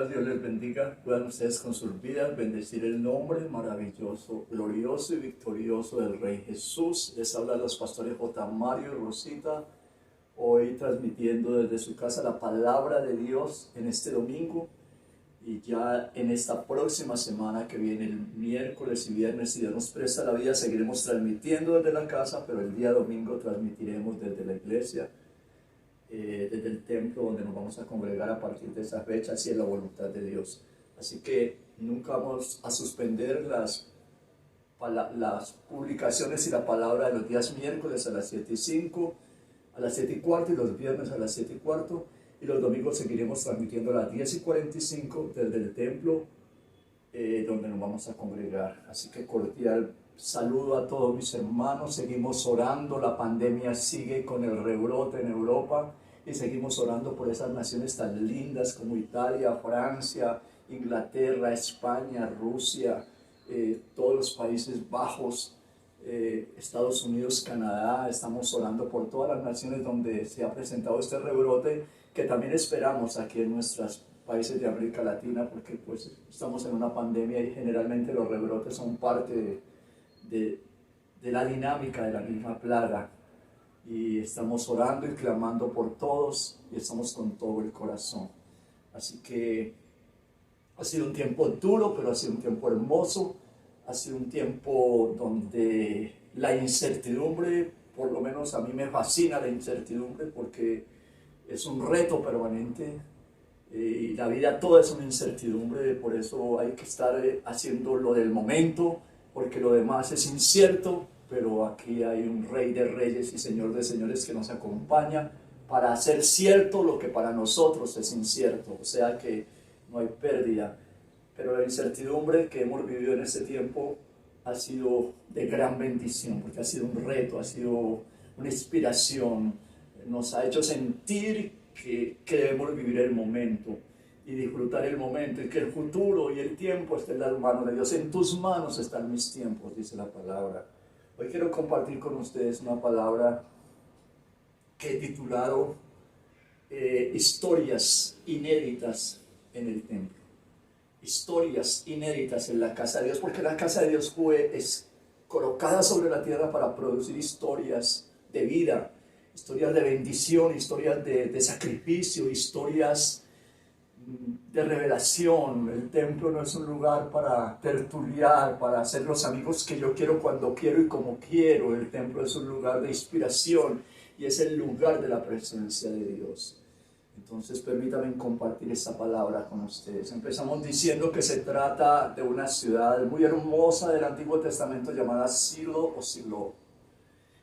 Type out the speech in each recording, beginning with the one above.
días, Dios les bendiga. Puedan ustedes con sus vidas bendecir el nombre maravilloso, glorioso y victorioso del Rey Jesús. Les habla los pastores J. Mario y Rosita, hoy transmitiendo desde su casa la palabra de Dios en este domingo. Y ya en esta próxima semana que viene, el miércoles y viernes, si Dios nos presta la vida, seguiremos transmitiendo desde la casa, pero el día domingo transmitiremos desde la iglesia, desde el templo donde nos vamos a congregar a partir de esa fecha, si es la voluntad de Dios. Así que nunca vamos a suspender las publicaciones y la palabra de los días miércoles a las 7:05, a las 7:15 y los viernes a las 7:15. Y los domingos seguiremos transmitiendo a las 10:45 desde el templo donde nos vamos a congregar. Así que cordial saludo a todos mis hermanos. Seguimos orando, la pandemia sigue con el rebrote en Europa y seguimos orando por esas naciones tan lindas como Italia, Francia, Inglaterra, España, Rusia, todos los Países Bajos, Estados Unidos, Canadá. Estamos orando por todas las naciones donde se ha presentado este rebrote, que también esperamos aquí en nuestros países de América Latina, porque pues estamos en una pandemia y generalmente los rebrotes son parte de la dinámica de la misma plaga. Y estamos orando y clamando por todos y estamos con todo el corazón. Así que ha sido un tiempo duro, pero ha sido un tiempo hermoso. Ha sido un tiempo donde la incertidumbre, por lo menos a mí me fascina la incertidumbre, porque es un reto permanente y la vida toda es una incertidumbre. Por eso hay que estar haciendo lo del momento, porque lo demás es incierto, pero aquí hay un Rey de Reyes y Señor de Señores que nos acompaña para hacer cierto lo que para nosotros es incierto, o sea que no hay pérdida. Pero la incertidumbre que hemos vivido en este tiempo ha sido de gran bendición, porque ha sido un reto, ha sido una inspiración, nos ha hecho sentir que debemos vivir el momento y disfrutar el momento, y que el futuro y el tiempo está en las manos de Dios. En tus manos están mis tiempos, dice la palabra. Hoy quiero compartir con ustedes una palabra que he titulado Historias inéditas en el templo. Historias inéditas en la casa de Dios, porque la casa de Dios fue colocada sobre la tierra para producir historias de vida, historias de bendición, historias de sacrificio, historias de revelación. El templo no es un lugar para tertuliar, para hacer los amigos que yo quiero, cuando quiero y como quiero. El templo es un lugar de inspiración y es el lugar de la presencia de Dios. Entonces permítanme compartir esta palabra con ustedes. Empezamos diciendo que se trata de una ciudad muy hermosa del Antiguo Testamento llamada Silo o Silo.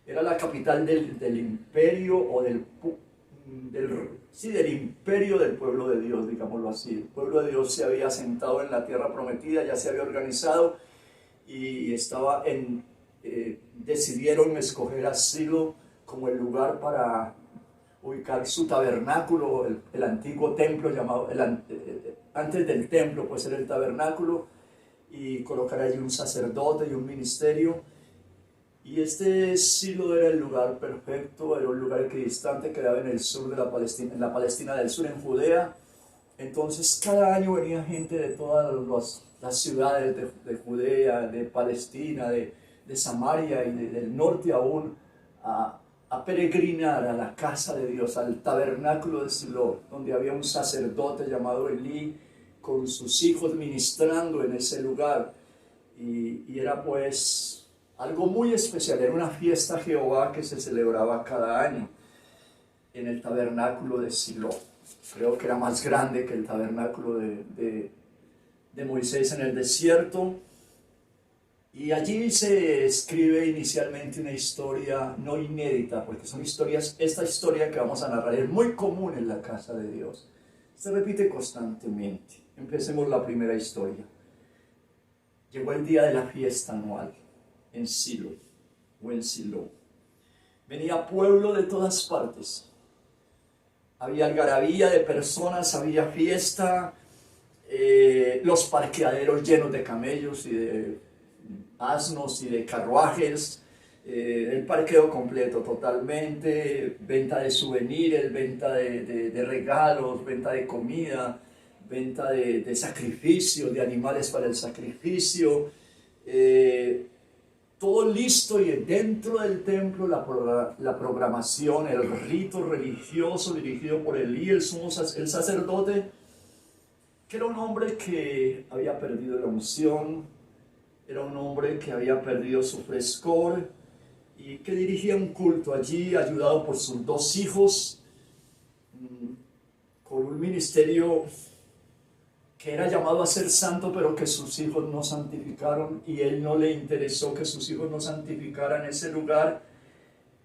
Era la capital del imperio o del imperio del pueblo de Dios, digámoslo así. El pueblo de Dios se había asentado en la tierra prometida, ya se había organizado y decidieron escoger a Silo como el lugar para ubicar su tabernáculo, el antiguo templo llamado, antes del templo pues era el tabernáculo, y colocar allí un sacerdote y un ministerio. Y este Silo era el lugar perfecto, era un lugar equidistante, quedaba en el sur de la Palestina, en la Palestina del sur, en Judea. Entonces cada año venía gente de todas las ciudades de Judea, de Palestina, de Samaria y del norte aún, a peregrinar a la casa de Dios, al tabernáculo de Silo, donde había un sacerdote llamado Elí con sus hijos ministrando en ese lugar. Y era pues algo muy especial, era una fiesta a Jehová que se celebraba cada año en el tabernáculo de Silo. Creo que era más grande que el tabernáculo de Moisés en el desierto. Y allí se escribe inicialmente una historia no inédita, porque son historias, esta historia que vamos a narrar es muy común en la casa de Dios. Se repite constantemente. Empecemos la primera historia. Llegó el día de la fiesta anual en Silo, o en Silo. Venía pueblo de todas partes. Había algarabía de personas, había fiesta, los parqueaderos llenos de camellos y de asnos y de carruajes, el parqueo completo totalmente, venta de souvenirs, venta de regalos, venta de comida, venta de sacrificios, de animales para el sacrificio, todo listo, y dentro del templo la programación, el rito religioso dirigido por Elí, el sacerdote, que era un hombre que había perdido la unción, era un hombre que había perdido su frescor y que dirigía un culto allí, ayudado por sus dos hijos, con un ministerio que era llamado a ser santo, pero que sus hijos no santificaron, y él no le interesó que sus hijos no santificaran ese lugar,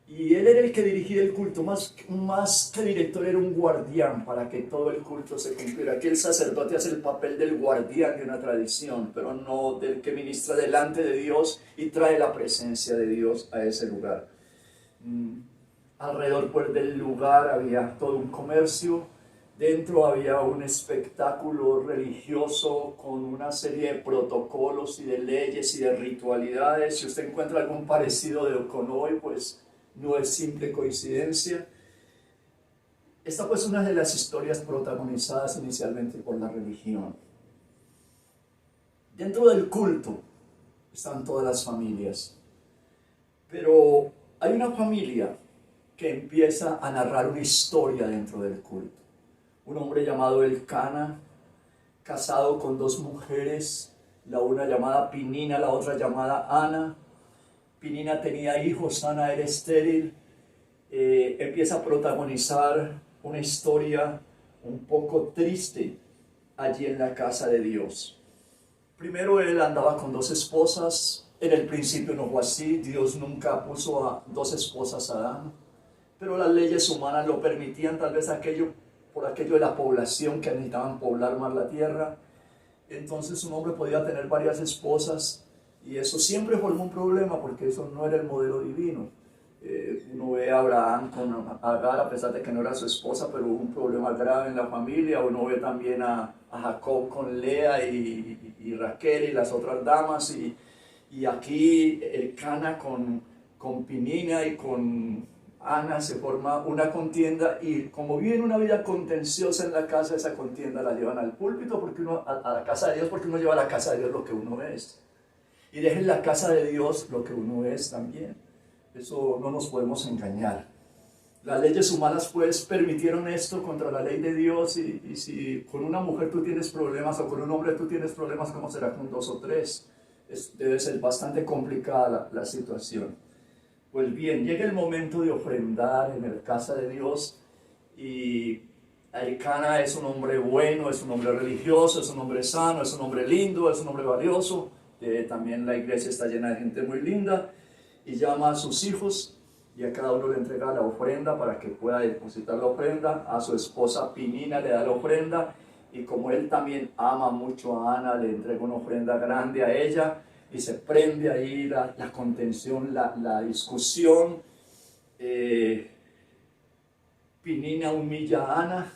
y él era el que dirigía el culto, más que director era un guardián para que todo el culto se cumpliera. Aquí el sacerdote hace el papel del guardián de una tradición, pero no del que ministra delante de Dios y trae la presencia de Dios a ese lugar. Alrededor pues del lugar había todo un comercio. Dentro había un espectáculo religioso con una serie de protocolos y de leyes y de ritualidades. Si usted encuentra algún parecido con hoy, pues no es simple coincidencia. Esta pues es una de las historias protagonizadas inicialmente por la religión. Dentro del culto están todas las familias, pero hay una familia que empieza a narrar una historia dentro del culto. Un hombre llamado Elcana, casado con dos mujeres, la una llamada Pinina, la otra llamada Ana. Pinina tenía hijos, Ana era estéril. Empieza a protagonizar una historia un poco triste allí en la casa de Dios. Primero él andaba con dos esposas. En el principio no fue así, Dios nunca puso a dos esposas a Adán, pero las leyes humanas lo permitían, tal vez por aquello de la población, que necesitaban poblar más la tierra. Entonces un hombre podía tener varias esposas, y eso siempre formó un problema porque eso no era el modelo divino. Uno ve a Abraham con Agar, a pesar de que no era su esposa, pero hubo un problema grave en la familia. Uno ve también a Jacob con Lea y Raquel y las otras damas, y aquí Elcana con Pinina y con Ana se forma una contienda, y como viven una vida contenciosa en la casa, esa contienda la llevan al púlpito, a la casa de Dios, porque uno lleva a la casa de Dios lo que uno es, y deja en la casa de Dios lo que uno es también. Eso no nos podemos engañar. Las leyes humanas pues permitieron esto contra la ley de Dios, y si con una mujer tú tienes problemas o con un hombre tú tienes problemas, ¿cómo será con dos o tres? Debe ser bastante complicada la situación. Pues bien, llega el momento de ofrendar en la casa de Dios, y Elcana es un hombre bueno, es un hombre religioso, es un hombre sano, es un hombre lindo, es un hombre valioso. También la iglesia está llena de gente muy linda, y llama a sus hijos y a cada uno le entrega la ofrenda para que pueda depositar la ofrenda. A su esposa Pinina le da la ofrenda, y como él también ama mucho a Ana, le entrega una ofrenda grande a ella. Y se prende ahí la contención, la discusión. Pinina humilla a Ana,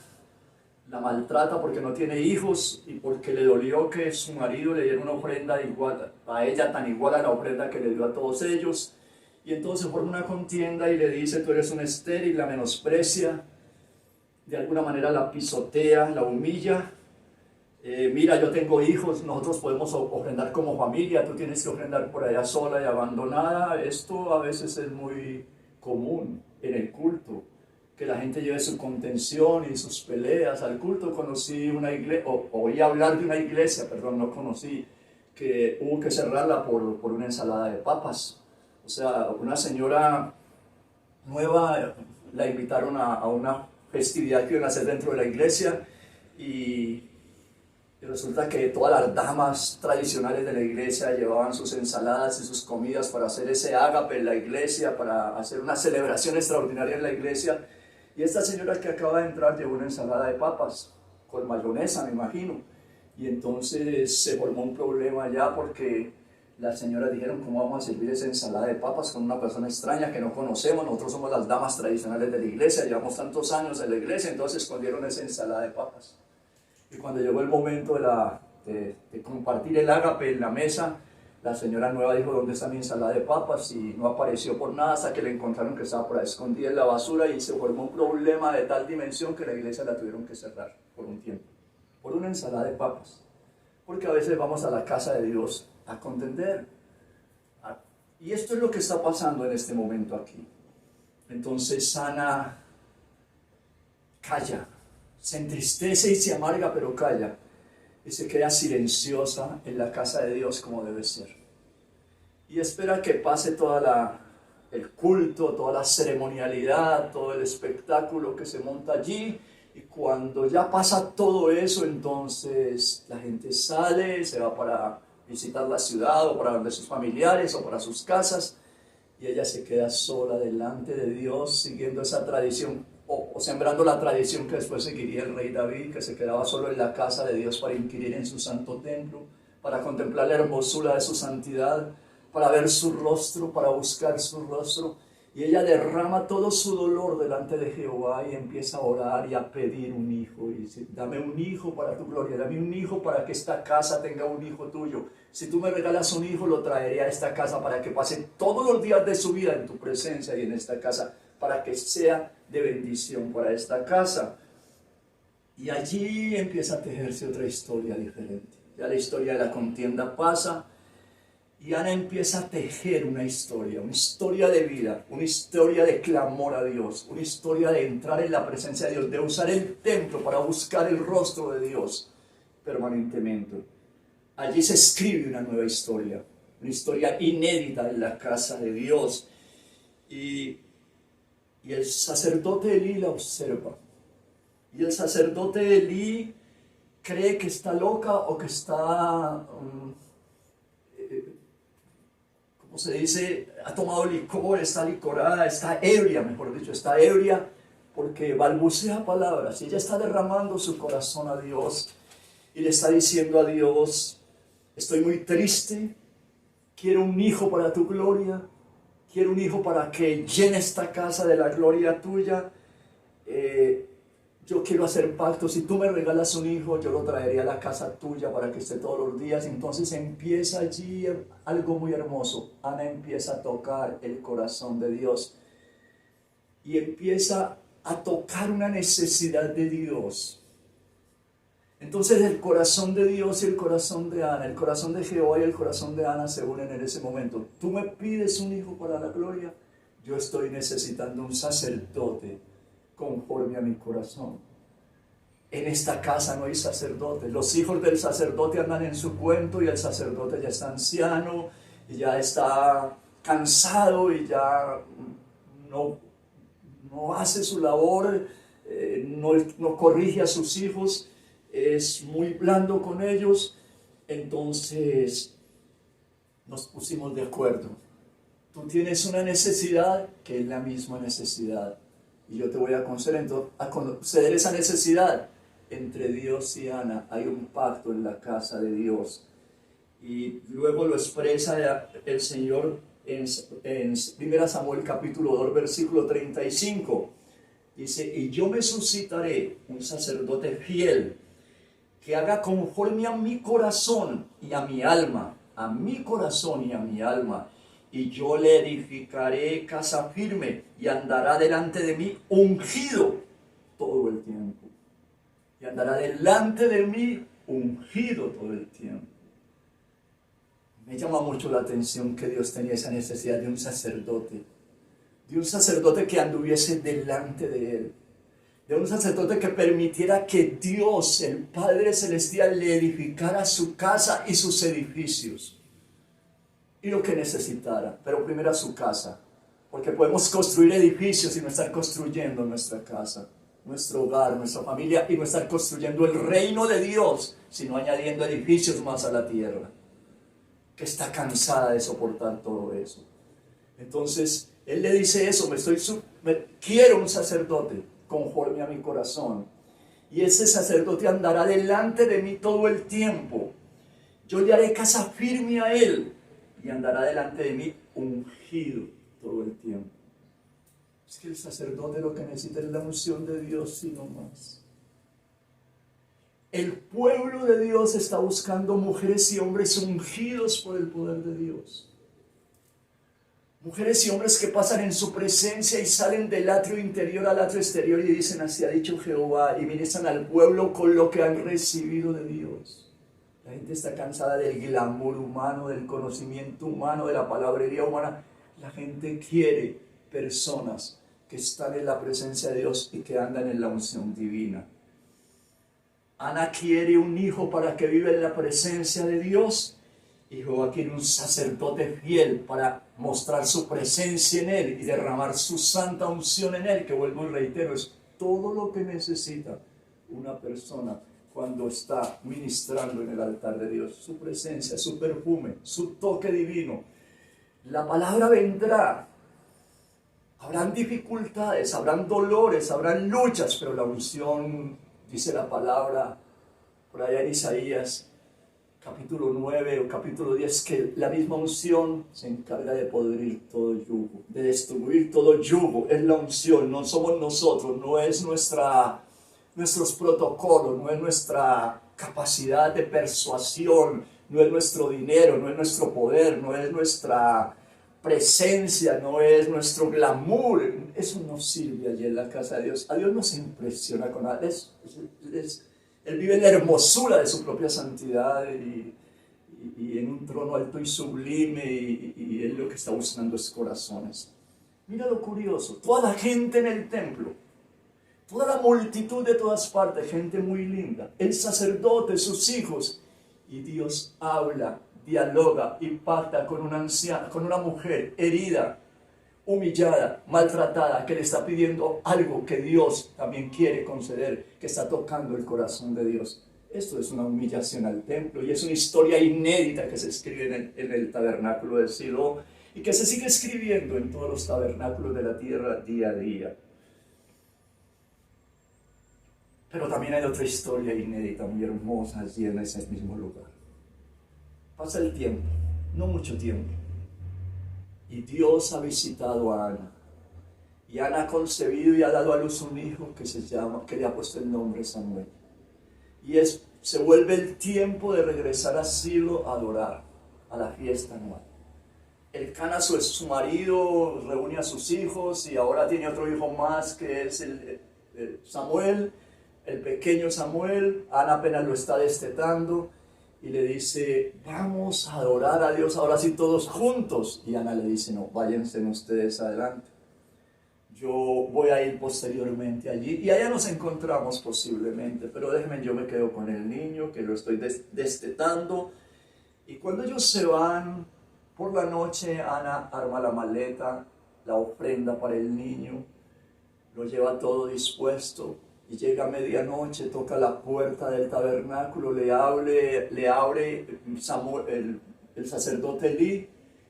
la maltrata porque no tiene hijos y porque le dolió que su marido le diera una ofrenda igual a ella, tan igual a la ofrenda que le dio a todos ellos. Y entonces forma una contienda y le dice: tú eres un estéril, la menosprecia, de alguna manera la pisotea, la humilla. Mira, yo tengo hijos, nosotros podemos ofrendar como familia, tú tienes que ofrendar por allá sola y abandonada. Esto a veces es muy común en el culto, que la gente lleve su contención y sus peleas al culto. Conocí una iglesia, oí hablar de una iglesia, no conocí, que hubo que cerrarla por una ensalada de papas. O sea, una señora nueva la invitaron a una festividad que iban a hacer dentro de la iglesia, y resulta que todas las damas tradicionales de la iglesia llevaban sus ensaladas y sus comidas para hacer ese ágape en la iglesia, para hacer una celebración extraordinaria en la iglesia. Y esta señora que acaba de entrar llevó una ensalada de papas, con mayonesa, me imagino. Y entonces se formó un problema allá, porque las señoras dijeron: ¿cómo vamos a servir esa ensalada de papas con una persona extraña que no conocemos? Nosotros somos las damas tradicionales de la iglesia, llevamos tantos años en la iglesia. Entonces escondieron esa ensalada de papas. Y cuando llegó el momento de compartir el ágape en la mesa, la señora nueva dijo: ¿dónde está mi ensalada de papas? Y no apareció por nada, hasta que le encontraron que estaba por ahí escondida en la basura, y se formó un problema de tal dimensión que la iglesia la tuvieron que cerrar por un tiempo. por una ensalada de papas. Porque a veces vamos a la casa de Dios a contender. Y esto es lo que está pasando en este momento aquí. Entonces Ana calla, se entristece y se amarga, pero calla. Y se queda silenciosa en la casa de Dios como debe ser. Y espera que pase el culto, toda la ceremonialidad, todo el espectáculo que se monta allí. Y cuando ya pasa todo eso, entonces la gente sale, se va para visitar la ciudad o para donde sus familiares o para sus casas. Y ella se queda sola delante de Dios, siguiendo esa tradición o sembrando la tradición que después seguiría el rey David, que se quedaba solo en la casa de Dios para inquirir en su santo templo, para contemplar la hermosura de su santidad, para ver su rostro, para buscar su rostro. Y ella derrama todo su dolor delante de Jehová y empieza a orar y a pedir un hijo. Y dice, dame un hijo para tu gloria, dame un hijo para que esta casa tenga un hijo tuyo. Si tú me regalas un hijo, lo traeré a esta casa para que pase todos los días de su vida en tu presencia y en esta casa, para que sea de bendición para esta casa. Y allí empieza a tejerse otra historia diferente. Ya la historia de la contienda pasa. Y Ana empieza a tejer una historia de vida, una historia de clamor a Dios, una historia de entrar en la presencia de Dios, de usar el templo para buscar el rostro de Dios permanentemente. Allí se escribe una nueva historia, una historia inédita en la casa de Dios. Y el sacerdote Elí la observa. Y el sacerdote Elí cree que está loca o que está... ¿cómo se dice? Ha tomado licor, está licorada, está ebria, mejor dicho, está ebria porque balbucea palabras y ella está derramando su corazón a Dios y le está diciendo a Dios, estoy muy triste, quiero un hijo para tu gloria, quiero un hijo para que llene esta casa de la gloria tuya, yo quiero hacer pacto, si tú me regalas un hijo, yo lo traeré a la casa tuya para que esté todos los días. Entonces empieza allí algo muy hermoso. Ana empieza a tocar el corazón de Dios y empieza a tocar una necesidad de Dios. Entonces el corazón de Dios y el corazón de Ana, el corazón de Jehová y el corazón de Ana se unen en ese momento. Tú me pides un hijo para la gloria, yo estoy necesitando un sacerdote conforme a mi corazón. En esta casa no hay sacerdote. Los hijos del sacerdote andan en su cuento y el sacerdote ya está anciano y ya está cansado y ya no hace su labor, no corrige a sus hijos, es muy blando con ellos. Entonces nos pusimos de acuerdo. Tú tienes una necesidad que es la misma necesidad. Y yo te voy a conceder esa necesidad. Entre Dios y Ana hay un pacto en la casa de Dios. Y luego lo expresa el Señor en 1 Samuel capítulo 2, versículo 35. Dice, y yo me suscitaré un sacerdote fiel que haga conforme a mi corazón y a mi alma, a mi corazón y a mi alma. Y yo le edificaré casa firme y andará delante de mí ungido todo el tiempo. Y andará delante de mí ungido todo el tiempo. Me llama mucho la atención que Dios tenía esa necesidad de un sacerdote que anduviese delante de él, de un sacerdote que permitiera que Dios, el Padre Celestial, le edificara su casa y sus edificios. Y lo que necesitara, pero primero su casa, porque podemos construir edificios y no estar construyendo nuestra casa, nuestro hogar, nuestra familia, y no estar construyendo el reino de Dios, sino añadiendo edificios más a la tierra, que está cansada de soportar todo eso. Entonces, él le dice eso, quiero un sacerdote conforme a mi corazón, y ese sacerdote andará delante de mí todo el tiempo. Yo le haré casa firme a él, y andará delante de mí ungido todo el tiempo. Es que el sacerdote lo que necesita es la unción de Dios y no más. El pueblo de Dios está buscando mujeres y hombres ungidos por el poder de Dios. Mujeres y hombres que pasan en su presencia y salen del atrio interior al atrio exterior y dicen: así ha dicho Jehová, y ministran al pueblo con lo que han recibido de Dios. La gente está cansada del glamour humano, del conocimiento humano, de la palabrería humana. La gente quiere personas que están en la presencia de Dios y que andan en la unción divina. Ana quiere un hijo para que viva en la presencia de Dios, y Jehová quiere un sacerdote fiel para mostrar su presencia en él y derramar su santa unción en él, que vuelvo y reitero, es todo lo que necesita una persona cuando está ministrando en el altar de Dios. Su presencia, su perfume, su toque divino. La palabra vendrá. Habrán dificultades, habrán dolores, habrán luchas, pero la unción, dice la palabra por allá en Isaías, capítulo 9 o capítulo 10, que la misma unción se encarga de podrir todo yugo, de destruir todo yugo. Es la unción, no somos nosotros, no es nuestros protocolos, no es nuestra capacidad de persuasión, no es nuestro dinero, no es nuestro poder, no es nuestra presencia, no es nuestro glamour. Eso no sirve allí en la casa de Dios. A Dios no se impresiona con nada. Él vive en la hermosura de su propia santidad y en un trono alto y sublime, y Él lo que está buscando es corazones. Mira lo curioso, toda la gente en el templo, toda la multitud de todas partes, gente muy linda, el sacerdote, sus hijos, y Dios habla, dialoga y pacta con una anciana, con una mujer herida, humillada, maltratada, que le está pidiendo algo que Dios también quiere conceder, que está tocando el corazón de Dios. Esto es una humillación al templo y es una historia inédita que se escribe en el tabernáculo de Silo y que se sigue escribiendo en todos los tabernáculos de la tierra día a día. Pero también hay otra historia inédita, muy hermosa, allí en ese mismo lugar. Pasa el tiempo, no mucho tiempo, y Dios ha visitado a Ana. Y Ana ha concebido y ha dado a luz un hijo que le ha puesto el nombre Samuel. Y se vuelve el tiempo de regresar a Silo a adorar, a la fiesta anual. Elcana, su marido, reúne a sus hijos y ahora tiene otro hijo más que es el Samuel, el pequeño Samuel. Ana apenas lo está destetando y le dice: vamos a adorar a Dios ahora sí todos juntos. Y Ana le dice: no, váyanse ustedes adelante. Yo voy a ir posteriormente allí y allá nos encontramos posiblemente, pero déjenme, yo me quedo con el niño que lo estoy destetando. Y cuando ellos se van por la noche, Ana arma la maleta, la ofrenda para el niño, lo lleva todo dispuesto y llega a medianoche, toca la puerta del tabernáculo, le abre Samuel, el sacerdote Elí,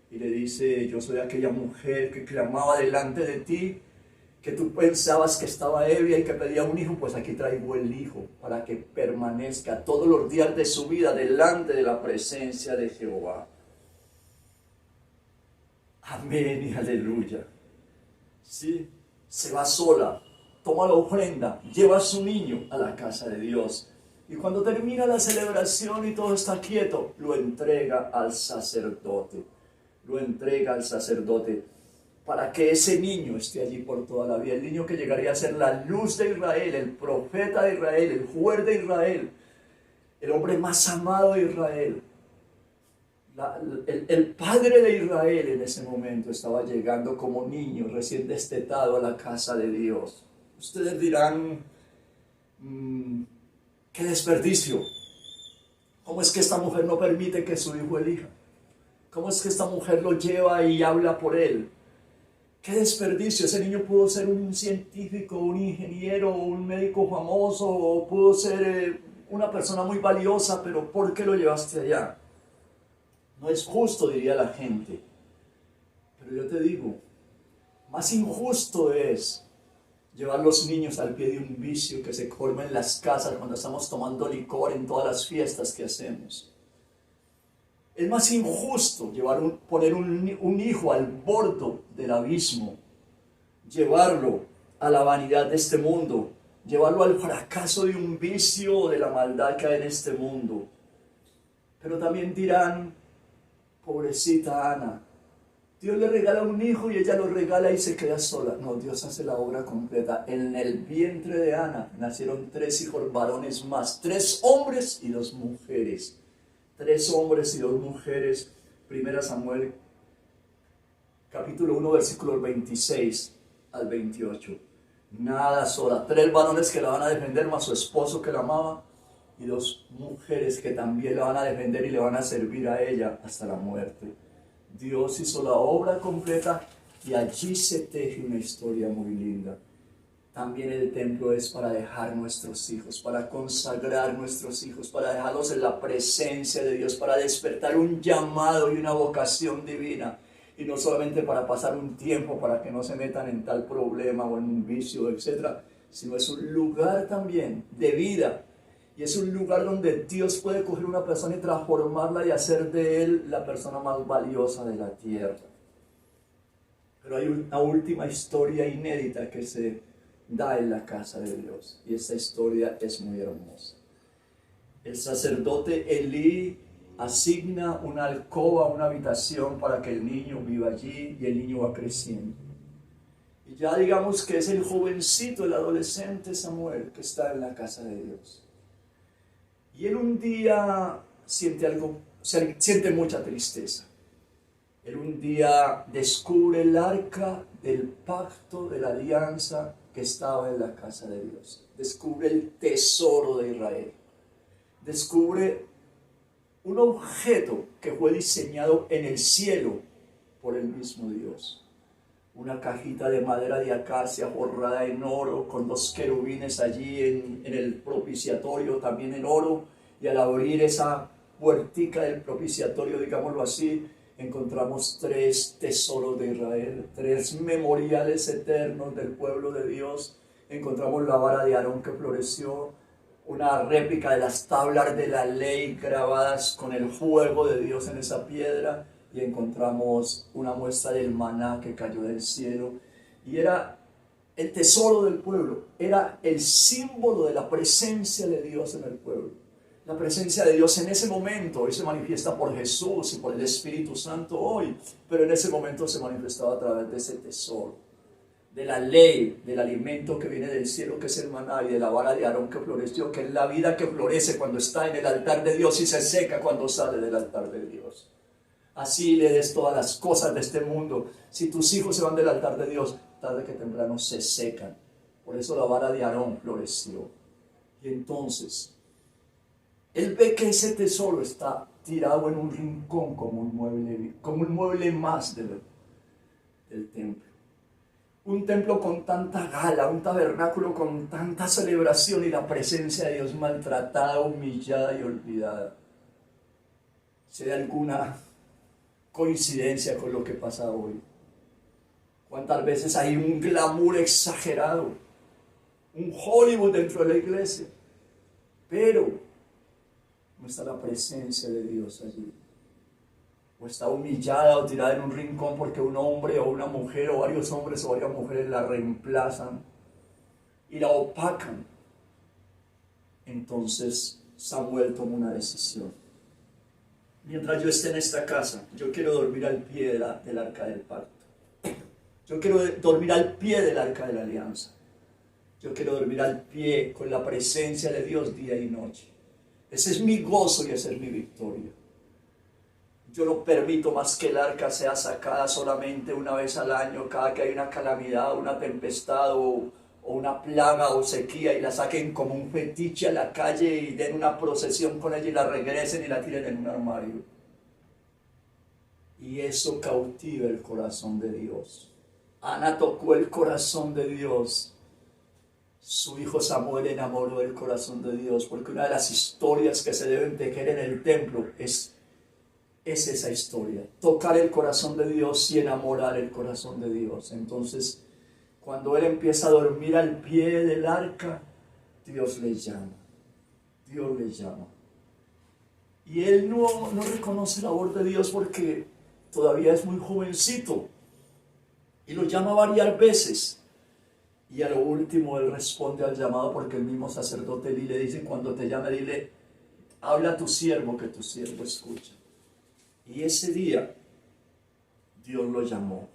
y le dice: yo soy aquella mujer que clamaba delante de ti, que tú pensabas que estaba ebria y que pedía un hijo. Pues aquí traigo el hijo para que permanezca todos los días de su vida delante de la presencia de Jehová. Amén y aleluya. Sí, se va sola, toma la ofrenda, lleva a su niño a la casa de Dios. Y cuando termina la celebración y todo está quieto, lo entrega al sacerdote. Lo entrega al sacerdote para que ese niño esté allí por toda la vida. El niño que llegaría a ser la luz de Israel, el profeta de Israel, el juez de Israel, el hombre más amado de Israel. El padre de Israel en ese momento estaba llegando como niño recién destetado a la casa de Dios. Ustedes dirán: ¡qué desperdicio! ¿Cómo es que esta mujer no permite que su hijo elija? ¿Cómo es que esta mujer lo lleva y habla por él? ¡Qué desperdicio! Ese niño pudo ser un científico, un ingeniero, un médico famoso, o pudo ser una persona muy valiosa, pero ¿por qué lo llevaste allá? No es justo, diría la gente. Pero yo te digo, más injusto es llevar los niños al pie de un vicio que se colma en las casas cuando estamos tomando licor en todas las fiestas que hacemos. Es más injusto poner un hijo al borde del abismo, llevarlo a la vanidad de este mundo, llevarlo al fracaso de un vicio o de la maldad que hay en este mundo. Pero también dirán: pobrecita Ana, Dios le regala un hijo y ella lo regala y se queda sola. No, Dios hace la obra completa. En el vientre de Ana nacieron 3 hijos varones más, 3 hombres y 2 mujeres. 3 hombres y 2 mujeres. Primera Samuel, capítulo 1, versículos 26 al 28. Nada sola. 3 varones que la van a defender, más su esposo que la amaba, y 2 mujeres que también la van a defender y le van a servir a ella hasta la muerte. Dios hizo la obra completa y allí se teje una historia muy linda. También el templo es para dejar nuestros hijos, para consagrar nuestros hijos, para dejarlos en la presencia de Dios, para despertar un llamado y una vocación divina. Y no solamente para pasar un tiempo, para que no se metan en tal problema o en un vicio, etc., sino es un lugar también de vida. Y es un lugar donde Dios puede coger una persona y transformarla y hacer de él la persona más valiosa de la tierra. Pero hay una última historia inédita que se da en la casa de Dios. Y esta historia es muy hermosa. El sacerdote Elí asigna una alcoba, una habitación para que el niño viva allí y el niño va creciendo. Y ya digamos que es el jovencito, el adolescente Samuel que está en la casa de Dios. Y él un día siente mucha tristeza. Él un día descubre el arca del pacto de la alianza que estaba en la casa de Dios. Descubre el tesoro de Israel. Descubre un objeto que fue diseñado en el cielo por el mismo Dios. Una cajita de madera de acacia forrada en oro, con 2 querubines allí en el propiciatorio, también en oro, y al abrir esa puertica del propiciatorio, digámoslo así, encontramos 3 tesoros de Israel, 3 memoriales eternos del pueblo de Dios. Encontramos la vara de Aarón que floreció, una réplica de las tablas de la ley grabadas con el fuego de Dios en esa piedra, y encontramos una muestra del maná que cayó del cielo, y era el tesoro del pueblo, era el símbolo de la presencia de Dios en el pueblo. La presencia de Dios en ese momento, hoy se manifiesta por Jesús y por el Espíritu Santo hoy, pero en ese momento se manifestaba a través de ese tesoro, de la ley, del alimento que viene del cielo, que es el maná, y de la vara de Aarón que floreció, que es la vida que florece cuando está en el altar de Dios y se seca cuando sale del altar de Dios. Así le des todas las cosas de este mundo. Si tus hijos se van del altar de Dios, tarde que temprano se secan. Por eso la vara de Aarón floreció. Y entonces, él ve que ese tesoro está tirado en un rincón como un mueble más del templo. Un templo con tanta gala, un tabernáculo con tanta celebración y la presencia de Dios maltratada, humillada y olvidada. ¿Se da alguna coincidencia con lo que pasa hoy? ¿Cuántas veces hay un glamour exagerado, un Hollywood dentro de la iglesia, pero no está la presencia de Dios allí? O está humillada o tirada en un rincón porque un hombre o una mujer o varios hombres o varias mujeres la reemplazan y la opacan. Entonces Samuel toma una decisión. Mientras yo esté en esta casa, yo quiero dormir al pie del arca del pacto. Yo quiero dormir al pie del arca de la alianza. Yo quiero dormir al pie con la presencia de Dios día y noche. Ese es mi gozo y esa es mi victoria. Yo no permito más que el arca sea sacada solamente una vez al año, cada que hay una calamidad, una tempestad o una plaga o sequía, y la saquen como un fetiche a la calle y den una procesión con ella y la regresen y la tiren en un armario. Y eso cautiva el corazón de Dios. Ana tocó el corazón de Dios. Su hijo Samuel enamoró del corazón de Dios, porque una de las historias que se deben tejer en el templo es esa historia, tocar el corazón de Dios y enamorar el corazón de Dios. Entonces, cuando él empieza a dormir al pie del arca, Dios le llama, Dios le llama. Y él no reconoce la voz de Dios porque todavía es muy jovencito, y lo llama varias veces. Y a lo último él responde al llamado, porque el mismo sacerdote Elí le dice: cuando te llame, dile, habla a tu siervo, que tu siervo escucha. Y ese día Dios lo llamó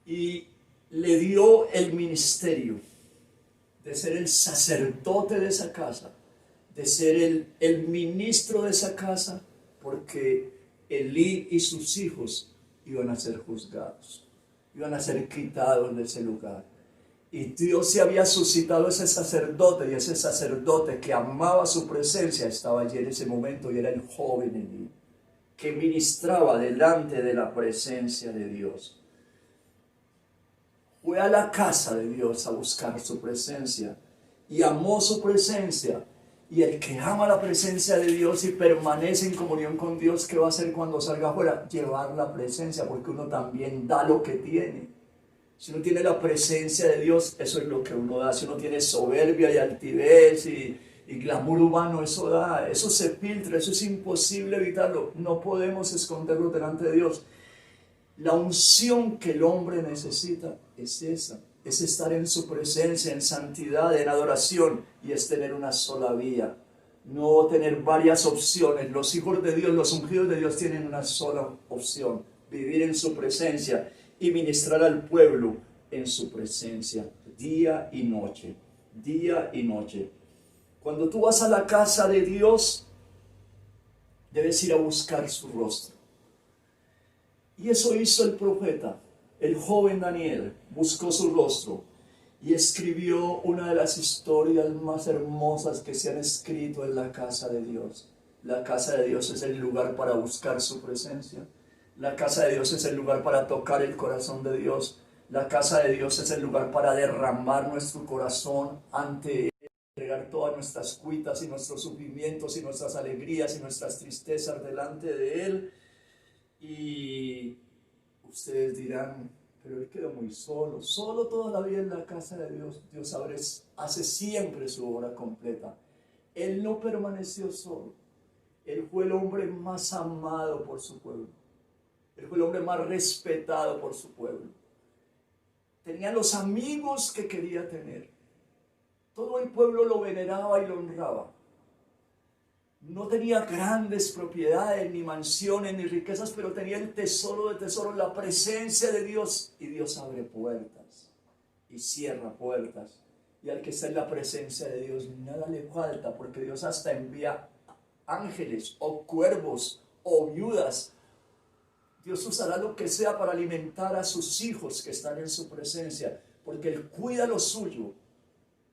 y le dio el ministerio de ser el sacerdote de esa casa, de ser el ministro de esa casa, porque Elí y sus hijos iban a ser juzgados, iban a ser quitados de ese lugar. Y Dios se había suscitado ese sacerdote, y ese sacerdote que amaba su presencia estaba allí en ese momento, y era el joven Elí, que ministraba delante de la presencia de Dios. Fue a la casa de Dios a buscar su presencia y amó su presencia. Y el que ama la presencia de Dios y permanece en comunión con Dios, ¿qué va a hacer cuando salga afuera? Llevar la presencia, porque uno también da lo que tiene. Si uno tiene la presencia de Dios, eso es lo que uno da. Si uno tiene soberbia y altivez y glamour humano, eso da, eso se filtra, eso es imposible evitarlo. No podemos esconderlo delante de Dios. La unción que el hombre necesita es esa, es estar en su presencia, en santidad, en adoración, y es tener una sola vía, no tener varias opciones. Los hijos de Dios, los ungidos de Dios tienen una sola opción: vivir en su presencia y ministrar al pueblo en su presencia, día y noche, día y noche. Cuando tú vas a la casa de Dios, debes ir a buscar su rostro. Y eso hizo el profeta, el joven Daniel, buscó su rostro y escribió una de las historias más hermosas que se han escrito en la casa de Dios. La casa de Dios es el lugar para buscar su presencia. La casa de Dios es el lugar para tocar el corazón de Dios. La casa de Dios es el lugar para derramar nuestro corazón ante Él, entregar todas nuestras cuitas y nuestros sufrimientos y nuestras alegrías y nuestras tristezas delante de Él. Y ustedes dirán, pero él quedó muy solo, solo toda la vida en la casa de Dios. Dios hace siempre su obra completa. Él no permaneció solo. Él fue el hombre más amado por su pueblo. Él fue el hombre más respetado por su pueblo. Tenía los amigos que quería tener. Todo el pueblo lo veneraba y lo honraba. No tenía grandes propiedades, ni mansiones, ni riquezas, pero tenía el tesoro de tesoros, la presencia de Dios. Y Dios abre puertas y cierra puertas. Y al que está en la presencia de Dios, nada le falta, porque Dios hasta envía ángeles o cuervos o viudas. Dios usará lo que sea para alimentar a sus hijos que están en su presencia, porque Él cuida lo suyo.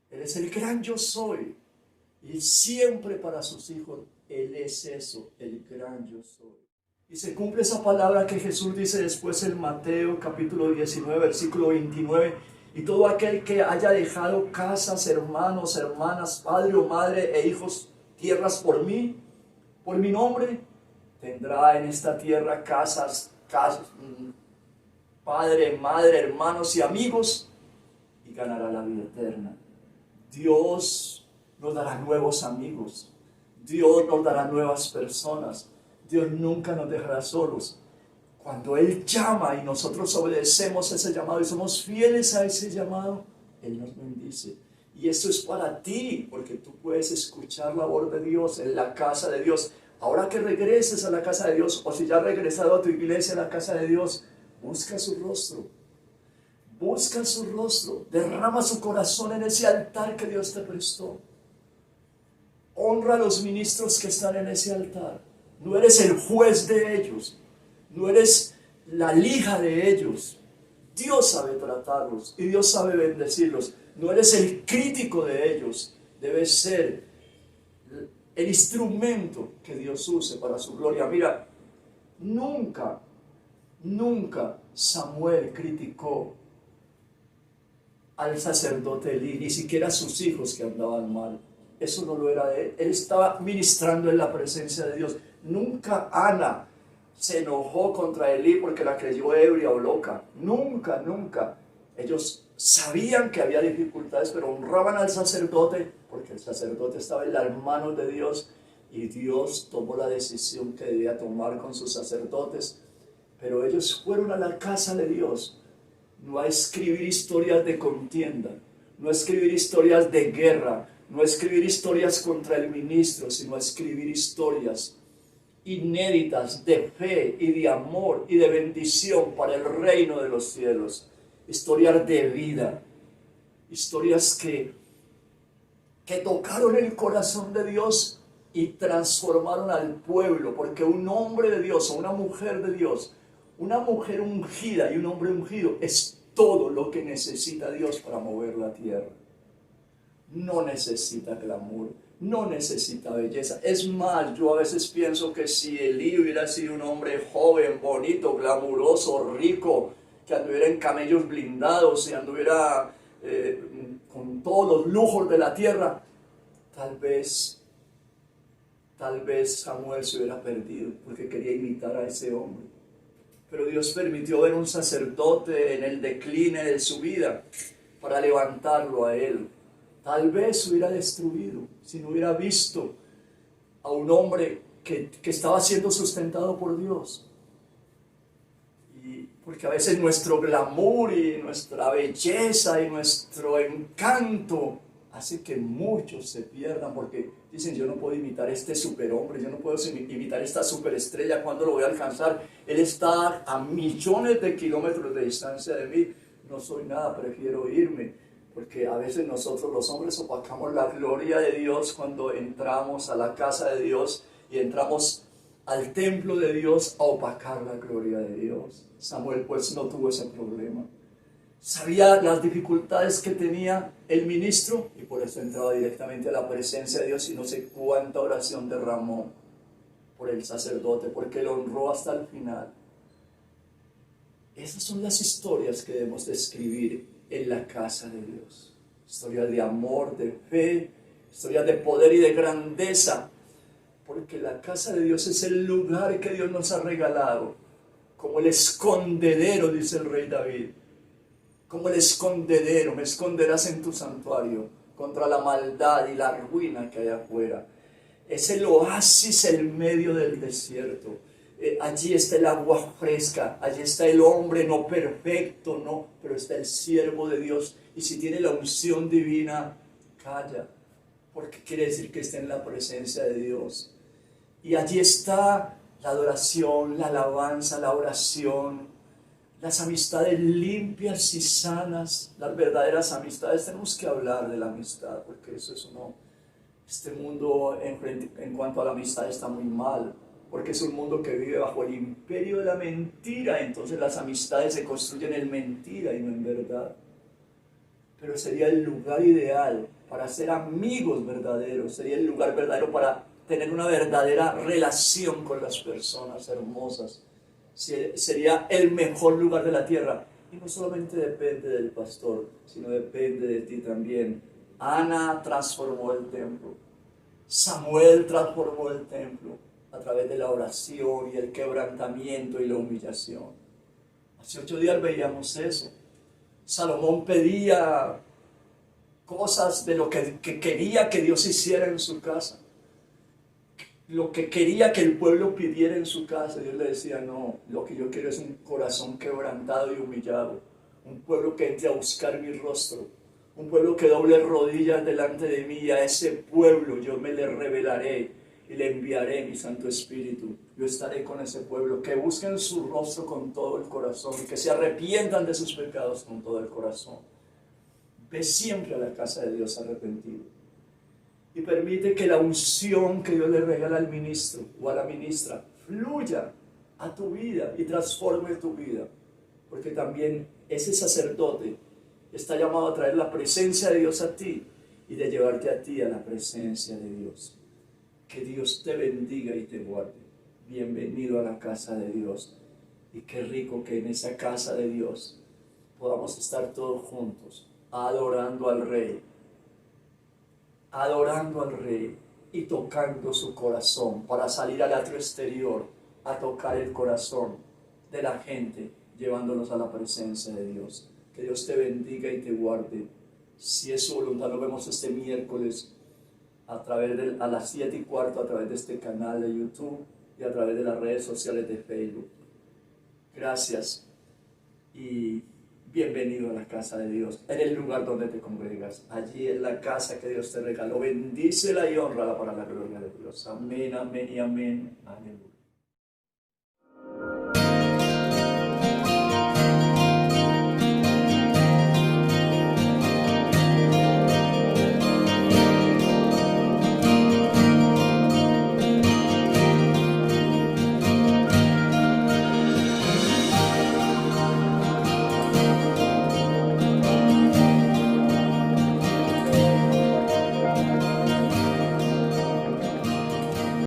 Él es el gran yo soy. Y siempre para sus hijos, Él es eso, el gran yo soy. Y se cumple esa palabra que Jesús dice después en Mateo capítulo 19, versículo 29. Y todo aquel que haya dejado casas, hermanos, hermanas, padre o madre e hijos, tierras por mí, por mi nombre, tendrá en esta tierra casas, padre, madre, hermanos y amigos, y ganará la vida eterna. Dios nos dará nuevos amigos. Dios nos dará nuevas personas. Dios nunca nos dejará solos. Cuando Él llama y nosotros obedecemos ese llamado y somos fieles a ese llamado, Él nos bendice. Y esto es para ti, porque tú puedes escuchar la voz de Dios en la casa de Dios. Ahora que regreses a la casa de Dios, o si ya has regresado a tu iglesia, a la casa de Dios, busca su rostro. Busca su rostro. Derrama su corazón en ese altar que Dios te prestó. Honra a los ministros que están en ese altar. No eres el juez de ellos. No eres la lija de ellos. Dios sabe tratarlos y Dios sabe bendecirlos. No eres el crítico de ellos. Debes ser el instrumento que Dios use para su gloria. Mira, nunca Samuel criticó al sacerdote Elí, ni siquiera a sus hijos que andaban mal. Eso no lo era de él. Él estaba ministrando en la presencia de Dios. Nunca Ana se enojó contra Elí porque la creyó ebria o loca. Nunca. Ellos sabían que había dificultades, pero honraban al sacerdote porque el sacerdote estaba en las manos de Dios y Dios tomó la decisión que debía tomar con sus sacerdotes. Pero ellos fueron a la casa de Dios, no a escribir historias de contienda, no a escribir historias de guerra, no a escribir historias contra el ministro, sino a escribir historias inéditas de fe y de amor y de bendición para el reino de los cielos. Historias de vida, historias que tocaron el corazón de Dios y transformaron al pueblo, porque un hombre de Dios o una mujer de Dios, una mujer ungida y un hombre ungido es todo lo que necesita Dios para mover la tierra. No necesita glamour, no necesita belleza. Es más, yo a veces pienso que si Elí hubiera sido un hombre joven, bonito, glamuroso, rico, que anduviera en camellos blindados y anduviera con todos los lujos de la tierra, tal vez Samuel se hubiera perdido porque quería imitar a ese hombre. Pero Dios permitió ver un sacerdote en el decline de su vida para levantarlo a él. Tal vez se hubiera destruido si no hubiera visto a un hombre que estaba siendo sustentado por Dios. Y porque a veces nuestro glamour y nuestra belleza y nuestro encanto hace que muchos se pierdan porque dicen: yo no puedo imitar a este superhombre, yo no puedo imitar a esta superestrella, ¿cuándo lo voy a alcanzar? Él está a millones de kilómetros de distancia de mí, no soy nada, prefiero irme. Porque a veces nosotros los hombres opacamos la gloria de Dios cuando entramos a la casa de Dios y entramos al templo de Dios a opacar la gloria de Dios. Samuel pues no tuvo ese problema. Sabía las dificultades que tenía el ministro y por eso entraba directamente a la presencia de Dios y no sé cuánta oración derramó por el sacerdote, porque lo honró hasta el final. Esas son las historias que debemos de escribir en la casa de Dios. Historias de amor, de fe, historias de poder y de grandeza, porque la casa de Dios es el lugar que Dios nos ha regalado, como el escondedero, dice el rey David. Como el escondedero, me esconderás en tu santuario contra la maldad y la ruina que hay afuera. Es el oasis en medio del desierto. Allí está el agua fresca, allí está el hombre no perfecto, no, pero está el siervo de Dios. Y si tiene la unción divina, calla, porque quiere decir que está en la presencia de Dios. Y allí está la adoración, la alabanza, la oración, las amistades limpias y sanas, las verdaderas amistades. Tenemos que hablar de la amistad, porque eso es uno. Este mundo en cuanto a la amistad está muy mal, porque es un mundo que vive bajo el imperio de la mentira. Entonces las amistades se construyen en mentira y no en verdad. Pero sería el lugar ideal para ser amigos verdaderos, sería el lugar verdadero para tener una verdadera relación con las personas hermosas. Sería el mejor lugar de la tierra. Y no solamente depende del pastor, sino depende de ti también. Ana transformó el templo. Samuel transformó el templo a través de la oración y el quebrantamiento y la humillación. Hace 8 días veíamos eso. Salomón pedía cosas de lo que quería que Dios hiciera en su casa. Lo que quería que el pueblo pidiera en su casa. Dios le decía: no, lo que yo quiero es un corazón quebrantado y humillado. Un pueblo que entre a buscar mi rostro. Un pueblo que doble rodillas delante de mí. Y a ese pueblo yo me le revelaré y le enviaré mi Santo Espíritu. Yo estaré con ese pueblo. Que busquen su rostro con todo el corazón y que se arrepientan de sus pecados con todo el corazón. Ve siempre a la casa de Dios arrepentido. Y permite que la unción que Dios le regala al ministro o a la ministra fluya a tu vida y transforme tu vida. Porque también ese sacerdote está llamado a traer la presencia de Dios a ti y de llevarte a ti a la presencia de Dios. Que Dios te bendiga y te guarde. Bienvenido a la casa de Dios. Y qué rico que en esa casa de Dios podamos estar todos juntos, adorando al Rey y tocando su corazón para salir al atrio exterior a tocar el corazón de la gente, llevándolos a la presencia de Dios. Que Dios te bendiga y te guarde. Si es su voluntad, nos vemos este miércoles a las 7:15 a través de este canal de YouTube y a través de las redes sociales de Facebook. Gracias y bienvenido a la casa de Dios, en el lugar donde te congregas. Allí es la casa que Dios te regaló. Bendícela y honrala para la gloria de Dios. Amén, amén y amén. Aleluya.